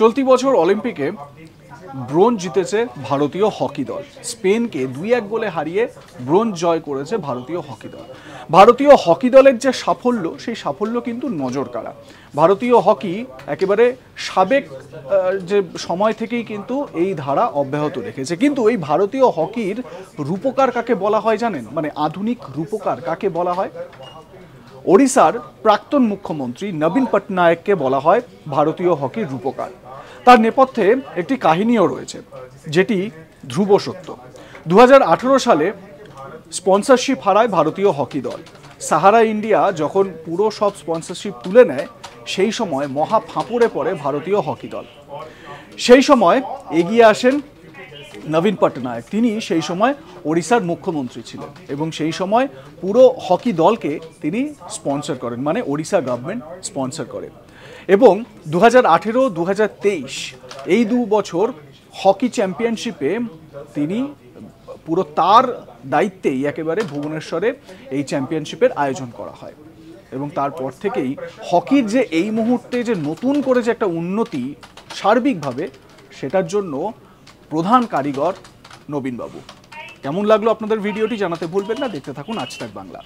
চলতি বছর অলিম্পিকে ব্রোঞ্জ জিতেছে ভারতীয় হকি দল। স্পেনকে 2-1 গোলে হারিয়ে ব্রোঞ্জ জয় করেছে ভারতীয় হকি দল। ভারতীয় হকি দলের যে সাফল্য, সেই সাফল্য কিন্তু নজর কাড়া। ভারতীয় হকি একেবারে সাবেক যে সময় থেকেই কিন্তু এই ধারা অব্যাহত রেখেছে। কিন্তু এই ভারতীয় হকির রূপকার কাকে বলা হয় জানেন? মানে আধুনিক রূপকার কাকে বলা হয়? ওড়িশার প্রাক্তন মুখ্যমন্ত্রী নবীন পটনায়ককে বলা হয় ভারতীয় হকির রূপকার। তার নেপথ্যে একটি কাহিনীও রয়েছে, যেটি ধ্রুব সত্য। 2018 সালে স্পন্সরশিপ হারায় ভারতীয় হকি দল। সাহারা ইন্ডিয়া যখন পুরো সব স্পন্সরশিপ তুলে নেয়, সেই সময় মহা ফাঁপড়ে পড়ে ভারতীয় হকি দল। সেই সময় এগিয়ে আসেন নবীন পটনায়ক। তিনি সেই সময় ওড়িশার মুখ্যমন্ত্রী ছিলেন এবং সেই সময় পুরো হকি দলকে তিনি স্পন্সর করেন, মানে ওড়িশা গভর্নমেন্ট স্পন্সর করে। এবং 2018-2023 এই 2 বছর হকি চ্যাম্পিয়নশিপে তিনি পুরো তার দায়িত্বেই একেবারে ভুবনেশ্বরে এই চ্যাম্পিয়নশিপের আয়োজন করা হয়। এবং তারপর থেকেই হকির যে এই মুহূর্তে যে নতুন করে যে একটা উন্নতি সার্বিকভাবে, সেটার জন্য প্রধান কারিগর নবীনবাবু। কেমন লাগলো আপনাদের ভিডিওটি জানাতে ভুলবেন না। দেখতে থাকুন আজ তাক বাংলা।